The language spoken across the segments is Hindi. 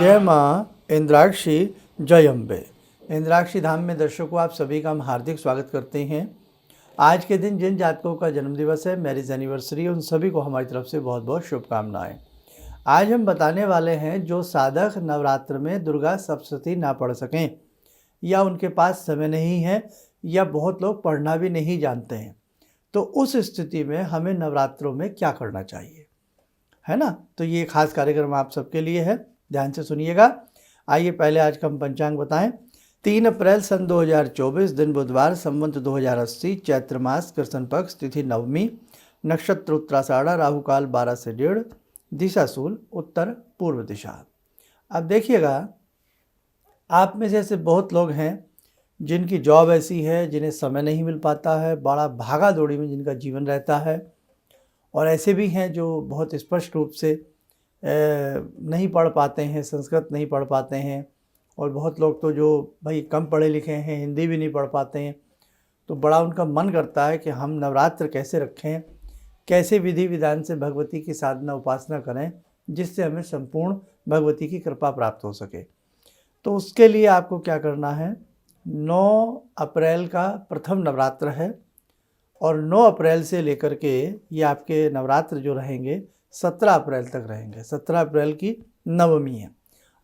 जय माँ इंद्राक्षी जय अम्बे। इंद्राक्षी धाम में दर्शकों आप सभी का हम हार्दिक स्वागत करते हैं। आज के दिन जिन जातकों का जन्मदिवस है, मैरिज एनिवर्सरी, उन सभी को हमारी तरफ से बहुत बहुत शुभकामनाएं। आज हम बताने वाले हैं जो साधक नवरात्र में दुर्गा सप्तशती ना पढ़ सकें या उनके पास समय नहीं है या बहुत लोग पढ़ना भी नहीं जानते हैं, तो उस स्थिति में हमें नवरात्रों में क्या करना चाहिए, है ना। तो ये खास कार्यक्रम आप सबके लिए है, ध्यान से सुनिएगा। आइए पहले आज का हम पंचांग बताएं। 3 अप्रैल सन 2024, दिन बुधवार, संवत 2080, चैत्र मास, कृष्ण पक्ष, तिथि नवमी, नक्षत्र उत्तराषाढ़ा, राहु काल 12 से 1:30, दिशा शूल उत्तर पूर्व दिशा। अब देखिएगा, आप में से ऐसे बहुत लोग हैं जिनकी जॉब ऐसी है, जिन्हें समय नहीं मिल पाता है, बड़ा भागा दौड़ी में जिनका जीवन रहता है, और ऐसे भी हैं जो बहुत स्पष्ट रूप से नहीं पढ़ पाते हैं, संस्कृत नहीं पढ़ पाते हैं, और बहुत लोग तो जो भाई कम पढ़े लिखे हैं, हिंदी भी नहीं पढ़ पाते हैं। तो बड़ा उनका मन करता है कि हम नवरात्र कैसे रखें, कैसे विधि विधान से भगवती की साधना उपासना करें जिससे हमें संपूर्ण भगवती की कृपा प्राप्त हो सके। तो उसके लिए आपको क्या करना है, 9 अप्रैल का प्रथम नवरात्र है और 9 अप्रैल से लेकर के ये आपके नवरात्र जो रहेंगे 17 अप्रैल तक रहेंगे। 17 अप्रैल की नवमी है।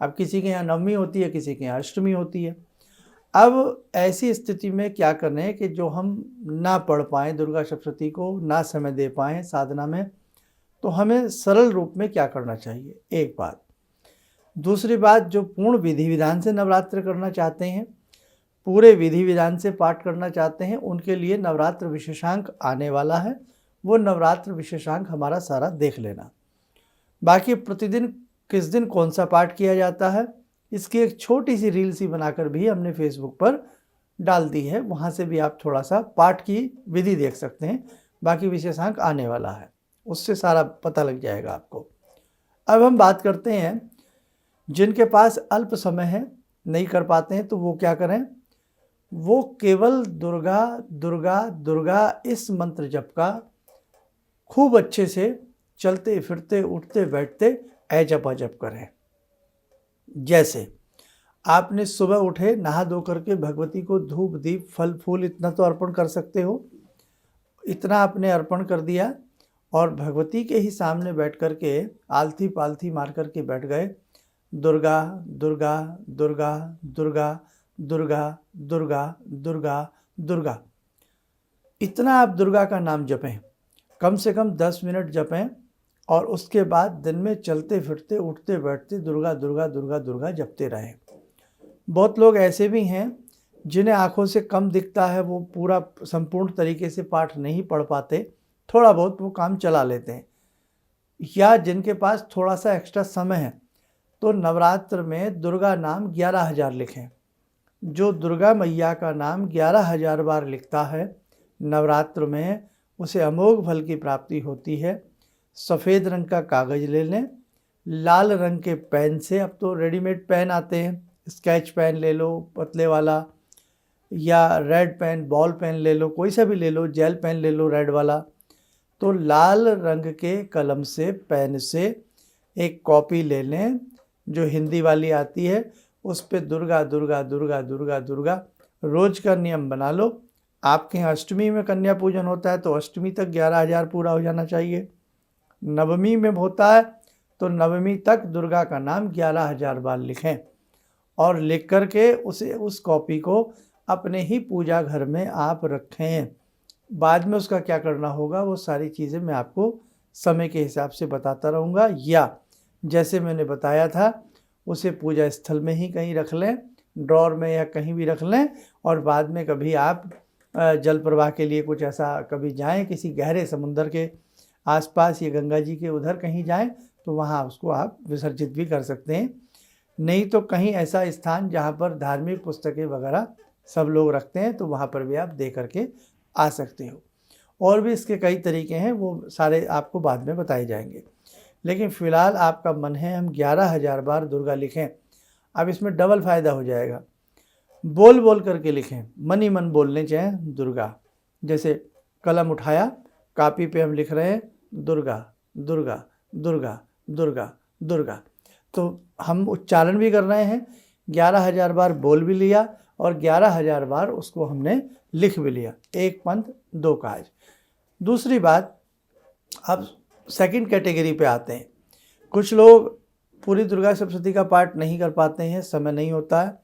अब किसी के यहाँ नवमी होती है, किसी के यहाँ अष्टमी होती है। अब ऐसी स्थिति में क्या करें कि जो हम ना पढ़ पाएँ दुर्गा सप्तशती को, ना समय दे पाएँ साधना में, तो हमें सरल रूप में क्या करना चाहिए, एक बात। दूसरी बात, जो पूर्ण विधि विधान से नवरात्र करना चाहते हैं, पूरे विधि विधान से पाठ करना चाहते हैं, उनके लिए नवरात्र विशेषांक आने वाला है। वो नवरात्र विशेषांक हमारा सारा देख लेना। बाकी प्रतिदिन किस दिन कौन सा पाठ किया जाता है, इसकी एक छोटी सी रील सी बनाकर भी हमने फेसबुक पर डाल दी है, वहाँ से भी आप थोड़ा सा पाठ की विधि देख सकते हैं। बाकी विशेषांक आने वाला है, उससे सारा पता लग जाएगा आपको। अब हम बात करते हैं जिनके पास अल्प समय है, नहीं कर पाते हैं, तो वो क्या करें। वो केवल दुर्गा दुर्गा दुर्गा इस मंत्र जप का खूब अच्छे से चलते फिरते उठते बैठते जप अजप करें। जैसे आपने सुबह उठे, नहा धो करके भगवती को धूप दीप फल फूल इतना तो अर्पण कर सकते हो, इतना आपने अर्पण कर दिया और भगवती के ही सामने बैठ करके आलथी पालथी मार करके बैठ गए, दुर्गा दुर्गा दुर्गा दुर्गा दुर्गा दुर्गा दुर्गा दुर्गा, इतना आप दुर्गा का नाम जपें, कम से कम 10 मिनट जपें। और उसके बाद दिन में चलते फिरते उठते बैठते दुर्गा दुर्गा दुर्गा दुर्गा जपते रहें। बहुत लोग ऐसे भी हैं जिन्हें आँखों से कम दिखता है, वो पूरा संपूर्ण तरीके से पाठ नहीं पढ़ पाते, थोड़ा बहुत वो काम चला लेते हैं। या जिनके पास थोड़ा सा एक्स्ट्रा समय है, तो नवरात्र में दुर्गा नाम 11,000 लिखें। जो दुर्गा मैया का नाम 11,000 बार लिखता है नवरात्र में, उसे अमोघ फल की प्राप्ति होती है। सफ़ेद रंग का कागज़ ले लें, लाल रंग के पेन से, अब तो रेडीमेड पेन आते हैं, स्केच पेन ले लो पतले वाला, या रेड पेन, बॉल पेन ले लो, कोई सा भी ले लो, जेल पेन ले लो रेड वाला। तो लाल रंग के कलम से, पेन से एक कॉपी ले लें जो हिंदी वाली आती है, उस पर दुर्गा दुर्गा दुर्गा दुर्गा दुर्गा रोज का नियम बना लो। आपके यहाँ अष्टमी में कन्या पूजन होता है तो अष्टमी तक 11,000 पूरा हो जाना चाहिए। नवमी में होता है तो नवमी तक दुर्गा का नाम 11,000 बार लिखें और लिख करके उसे, उस कॉपी को अपने ही पूजा घर में आप रखें। बाद में उसका क्या करना होगा वो सारी चीज़ें मैं आपको समय के हिसाब से बताता रहूँगा, या जैसे मैंने बताया था उसे पूजा स्थल में ही कहीं रख लें, ड्रॉर में या कहीं भी रख लें। और बाद में कभी आप जल प्रवाह के लिए कुछ ऐसा कभी जाएं, किसी गहरे समुंदर के आसपास या गंगा जी के उधर कहीं जाएं, तो वहाँ उसको आप विसर्जित भी कर सकते हैं। नहीं तो कहीं ऐसा स्थान जहाँ पर धार्मिक पुस्तकें वगैरह सब लोग रखते हैं, तो वहाँ पर भी आप दे करके आ सकते हो। और भी इसके कई तरीके हैं, वो सारे आपको बाद में बताए जाएंगे। लेकिन फ़िलहाल आपका मन है हम 11,000 बार दुर्गा लिखें। अब इसमें डबल फ़ायदा हो जाएगा, बोल बोल करके लिखें, मन ही मन बोलने चाहें दुर्गा। जैसे कलम उठाया, कापी पे हम लिख रहे हैं दुर्गा दुर्गा दुर्गा दुर्गा दुर्गा, तो हम उच्चारण भी कर रहे हैं, 11,000 बार बोल भी लिया और 11,000 बार उसको हमने लिख भी लिया। एक पंथ दो काज। दूसरी बात, अब सेकंड कैटेगरी पे आते हैं। कुछ लोग पूरी दुर्गा सप्तशती का पाठ नहीं कर पाते हैं, समय नहीं होता है,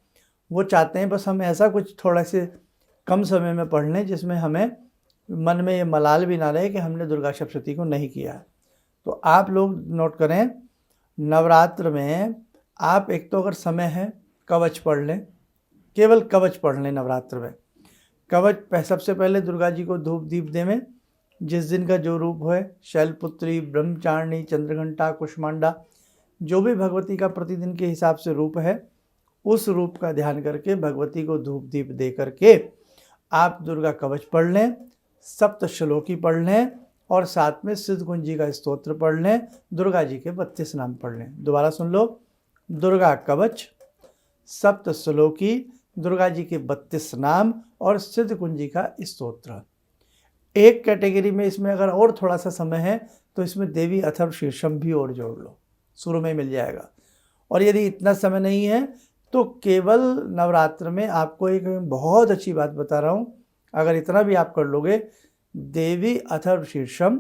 वो चाहते हैं बस हम ऐसा कुछ थोड़ा से कम समय में पढ़ लें जिसमें हमें मन में ये मलाल भी ना रहे कि हमने दुर्गा सप्तशती को नहीं किया। तो आप लोग नोट करें, नवरात्र में आप एक तो अगर समय है कवच पढ़ लें, केवल कवच पढ़ लें नवरात्र में। कवच सबसे पहले दुर्गा जी को धूप दीप देवें, जिस दिन का जो रूप है, शैलपुत्री, ब्रह्मचारिणी, चंद्रघंटा, कुष्मांडा, जो भी भगवती का प्रतिदिन के हिसाब से रूप है, उस रूप का ध्यान करके भगवती को धूप दीप दे करके आप दुर्गा कवच पढ़ लें, सप्तश्लोकी पढ़ लें और साथ में सिद्ध कुंजी का स्तोत्र पढ़ लें, दुर्गा जी के 32 नाम पढ़ लें। दोबारा सुन लो, दुर्गा कवच, सप्तश्लोकी, दुर्गा जी के 32 नाम और सिद्ध कुंजी का स्तोत्र। एक कैटेगरी में इसमें अगर और थोड़ा सा समय है तो इसमें देवी अथर्व शीर्षम भी और जोड़ लो, शुरू में मिल जाएगा। और यदि इतना समय नहीं है तो केवल नवरात्र में आपको एक बहुत अच्छी बात बता रहा हूँ, अगर इतना भी आप कर लोगे, देवी अथर्व शीर्षम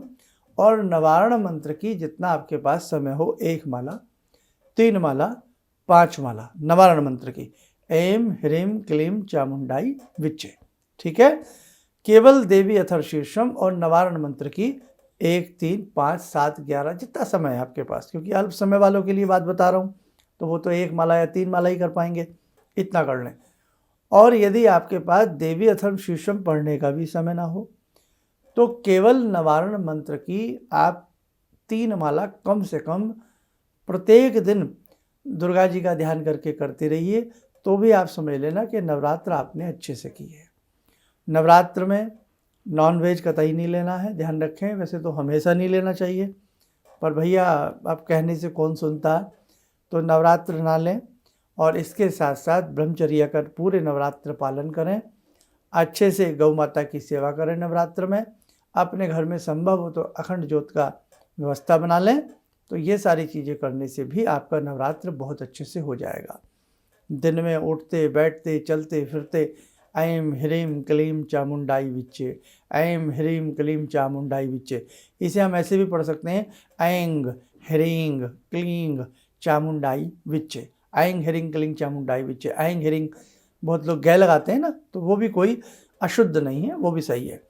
और नवारण मंत्र की जितना आपके पास समय हो, 1 माला, 3 माला, 5 माला नवारण मंत्र की, ऐं ह्रीं क्लीं चामुंडाई विच्चे, ठीक है। केवल देवी अथर्व शीर्षम और नवारण मंत्र की 1, 3, 5, 7, 11 जितना समय है आपके पास, क्योंकि अल्प समय वालों के लिए बात बता रहा हूँ तो वो तो 1 माला या 3 माला ही कर पाएंगे, इतना कर लें। और यदि आपके पास देवी अथर्व शीर्षम पढ़ने का भी समय ना हो तो केवल नवारण मंत्र की आप 3 माला कम से कम प्रत्येक दिन दुर्गा जी का ध्यान करके करते रहिए, तो भी आप समझ लेना कि नवरात्र आपने अच्छे से की है। नवरात्र में नॉन वेज कतई नहीं लेना है, ध्यान रखें। वैसे तो हमेशा नहीं लेना चाहिए, पर भैया आप कहने से कौन सुनता है, तो नवरात्र ना लें और इसके साथ साथ ब्रह्मचर्या का पूरे नवरात्र पालन करें, अच्छे से गौ माता की सेवा करें नवरात्र में, अपने घर में संभव हो तो अखंड ज्योत का व्यवस्था बना लें। तो ये सारी चीज़ें करने से भी आपका नवरात्र बहुत अच्छे से हो जाएगा। दिन में उठते बैठते चलते फिरते ऐं ह्रीं क्लीं चामुंडाई विच्चे, ऐं ह्रीं क्लीं चामुंडाई विच्चे, इसे हम ऐसे भी पढ़ सकते हैं, ऐं ह्रीं क्लीं चामुंडाई विच्चे, ऐं ह्रीं क्लीं चामुंडाई विच्चे। ऐं ह्रीं बहुत लोग गै लगाते हैं ना, तो वो भी कोई अशुद्ध नहीं है, वो भी सही है।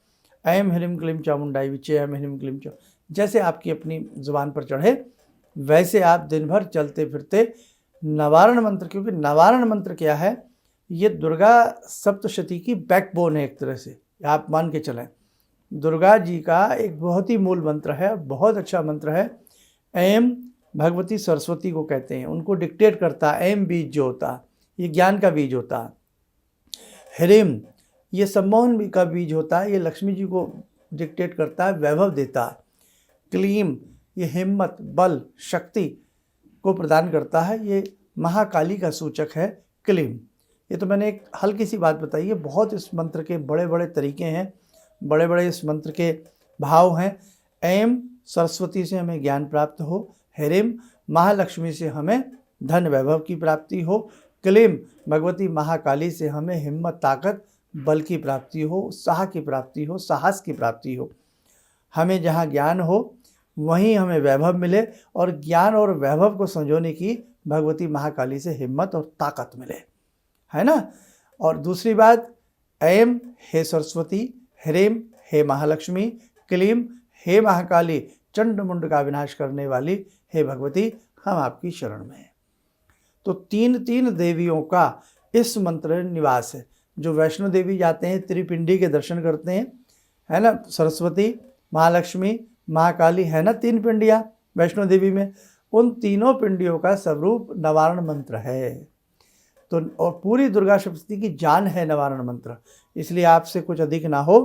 ऐं ह्रीं क्लीं चामुंडाई विच्चे, ऐं ह्रीं क्लीं जैसे आपकी अपनी जुबान पर चढ़े वैसे आप दिन भर चलते फिरते नवारण मंत्र, क्योंकि नवारण मंत्र क्या है, ये दुर्गा सप्तशती की बैकबोन है एक तरह से, आप मान के चलें। दुर्गा जी का एक बहुत ही मूल मंत्र है, बहुत अच्छा मंत्र है। ऐं भगवती सरस्वती को कहते हैं, उनको डिक्टेट करता है। ऐं बीज जो होता ये ज्ञान का बीज होता है, ह्रीं ये सम्मोहन का बीज होता है, ये लक्ष्मी जी को डिक्टेट करता है, वैभव देता है। क्लीं ये हिम्मत, बल, शक्ति को प्रदान करता है, ये महाकाली का सूचक है क्लीं। ये तो मैंने एक हल्की सी बात बताई है, बहुत इस मंत्र के बड़े बड़े तरीके हैं, बड़े बड़े इस मंत्र के भाव हैं। ऐं सरस्वती से हमें ज्ञान प्राप्त हो, ह्रीं महालक्ष्मी से हमें धन वैभव की प्राप्ति हो, क्लीं भगवती महाकाली से हमें हिम्मत, ताकत, बल की प्राप्ति हो, उत्साह की प्राप्ति हो, साहस की प्राप्ति हो। हमें जहाँ ज्ञान हो वहीं हमें वैभव मिले और ज्ञान और वैभव को संजोने की भगवती महाकाली से हिम्मत और ताकत मिले, है ना। और दूसरी बात, ऐं हे सरस्वती, ह्रीं हे महालक्ष्मी, क्लीं हे महाकाली, चंड मुंड का विनाश करने वाली हे भगवती, हम आपकी शरण में हैं। तो 3 देवियों का इस मंत्र निवास है। जो वैष्णो देवी जाते हैं, त्रिपिंडी के दर्शन करते हैं, है ना, सरस्वती, महालक्ष्मी, महाकाली, है ना 3 पिंडियाँ वैष्णो देवी में, उन तीनों पिंडियों का स्वरूप नवारण मंत्र है। तो और पूरी दुर्गा सप्तशती की जान है नवारण मंत्र, इसलिए आपसे कुछ अधिक ना हो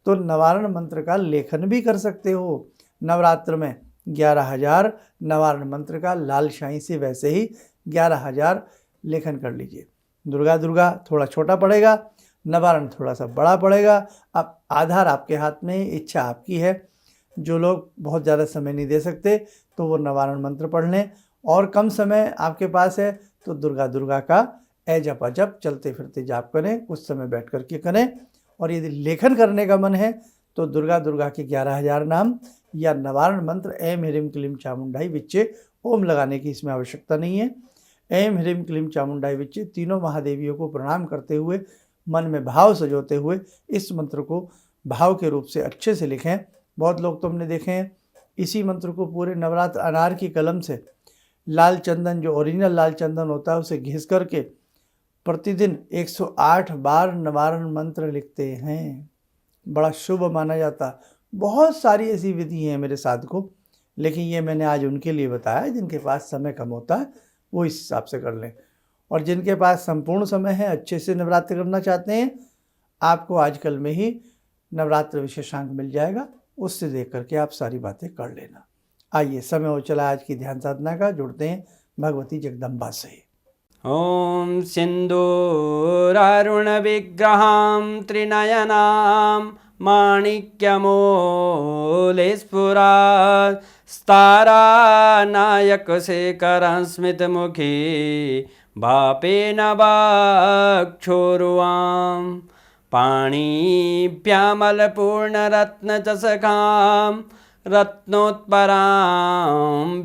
तो नवारण मंत्र का लेखन भी कर सकते हो। नवरात्र में 11,000 नवारण मंत्र का लाल शाही से वैसे ही 11,000 लेखन कर लीजिए। दुर्गा थोड़ा छोटा पड़ेगा, नवारण थोड़ा सा बड़ा पड़ेगा। अब आधार आपके हाथ में, इच्छा आपकी है। जो लोग बहुत ज़्यादा समय नहीं दे सकते तो वो नवारण मंत्र पढ़ लें और कम समय आपके पास है तो दुर्गा का जप अजप चलते फिरते जाप करें, कुछ समय बैठ कर के करें। और यदि लेखन करने का मन है तो दुर्गा के 11,000 नाम या निवारण मंत्र ऐं ह्रीं क्लीं चामुंडाई विच्चे ओम लगाने की इसमें आवश्यकता नहीं है। ऐं ह्रीं क्लीं चामुंडाई विच्चे तीनों महादेवियों को प्रणाम करते हुए, मन में भाव सजोते हुए इस मंत्र को भाव के रूप से अच्छे से लिखें। बहुत लोग तो हमने देखे हैं इसी मंत्र को पूरे नवरात्र अनार की कलम से लाल चंदन, जो ओरिजिनल लाल चंदन होता है, उसे घिस करके प्रतिदिन 108 बार निवारण मंत्र लिखते हैं। बड़ा शुभ माना जाता। बहुत सारी ऐसी विधि हैं मेरे साधकों, लेकिन ये मैंने आज उनके लिए बताया जिनके पास समय कम होता है, वो इस हिसाब से कर लें। और जिनके पास संपूर्ण समय है, अच्छे से नवरात्र करना चाहते हैं, आपको आजकल में ही नवरात्र विशेषांक मिल जाएगा, उससे देख करके आप सारी बातें कर लेना। आइए, समय हो चला आज की ध्यान साधना का। जुड़ते हैं भगवती जगदम्बा से। ॐ सिन्दूरारुणविग्रहां त्रिनयनां माणिक्यमूलस्फुरात् स्तारानायकशेखरं स्मितमुखी भापेन वाक्छोरुवां पाणिभ्यामलपूर्णरत्नचषकां रत्नोत्परां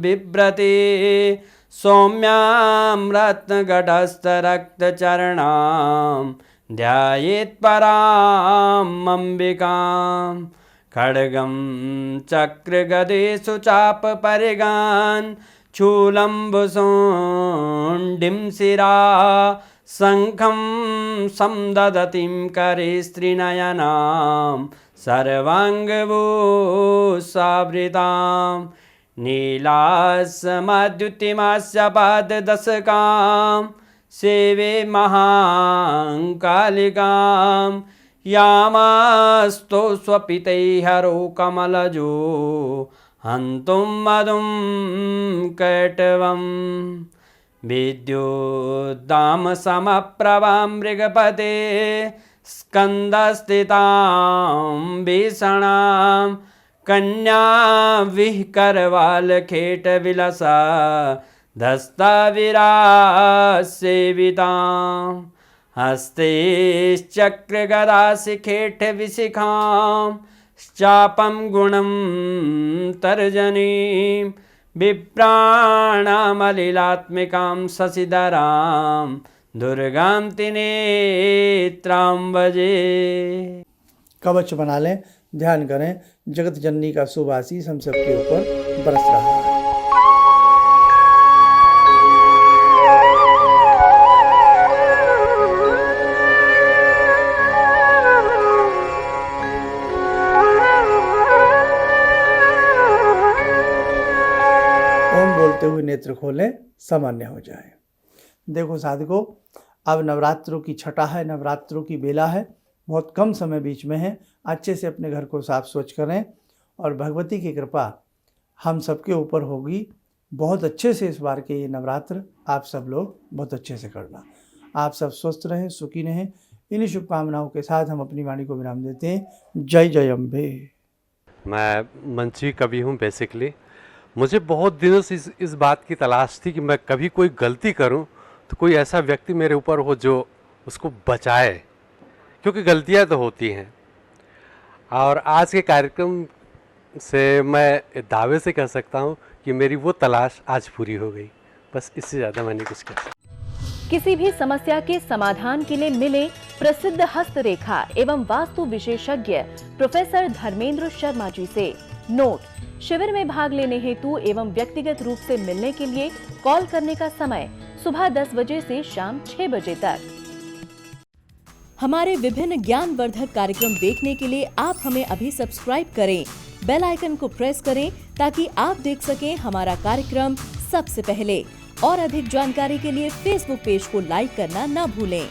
बिभ्रति सौम्यां रत्नगटस्थरक्तचरणां ध्यायेत् पराम् अम्बिकां खड्गं चक्रगदेषु चापपरिगान् शूलम्बुशोण्डिं शिरा शङ्खं समदधतीं करे स्त्रीनयनां सर्वाङ्गभूषावृतां नीलासमद्युतिमास्य पाददशकां सेवे महाकालिकां यामास्तो स्वपितैहरो कमलजो हन्तुं मधुं कैटवं विद्युद्दामसमप्रभां मृगपते स्कन्दस्थितां भीषणां कन्या विहकरवालखेटविलसा धस्ताविरासेवितां हस्तैश्चक्रगदाशिखेटविशिखां चापं गुणं तर्जनीं विप्राणामलिलात्मिकां शशिधरां दुर्गां त्रिनेत्रां भजे। कवच बना लें, ध्यान करें, जगत जननी का शुभ आशीष हम सबके ऊपर बरस रहा है। ओम बोलते हुए नेत्र खोलें, सामान्य हो जाए। देखो साधकों, अब नवरात्रों की छठा है, नवरात्रों की बेला है, बहुत कम समय बीच में है। अच्छे से अपने घर को साफ स्वच्छ करें और भगवती की कृपा हम सबके ऊपर होगी। बहुत अच्छे से इस बार के ये नवरात्र आप सब लोग बहुत अच्छे से करना। आप सब स्वस्थ रहें, सुखी रहें। इन्हीं शुभकामनाओं के साथ हम अपनी वाणी को विराम देते हैं। जय जय अम्बे। मैं मंची कवि हूँ बेसिकली। मुझे बहुत दिनों से इस बात की तलाश थी कि मैं कभी कोई गलती करूँ तो कोई ऐसा व्यक्ति मेरे ऊपर हो जो उसको बचाए, क्योंकि गलतियाँ तो होती हैं। और आज के कार्यक्रम से मैं दावे से कह सकता हूँ कि मेरी वो तलाश आज पूरी हो गई। बस इससे ज़्यादा मैंने कुछ कहा। किसी भी समस्या के समाधान के लिए मिले प्रसिद्ध हस्तरेखा एवं वास्तु विशेषज्ञ प्रोफेसर धर्मेंद्र शर्मा जी से। नोट: शिविर में भाग लेने हेतु एवं व्यक्तिगत रूप से मिलने के लिए कॉल करने का समय सुबह 10 बजे से शाम 6 बजे तक। हमारे विभिन्न ज्ञानवर्धक कार्यक्रम देखने के लिए आप हमें अभी सब्सक्राइब करें, बेल आइकन को प्रेस करें ताकि आप देख सकें हमारा कार्यक्रम सबसे पहले। और अधिक जानकारी के लिए फेसबुक पेज को लाइक करना न भूलें।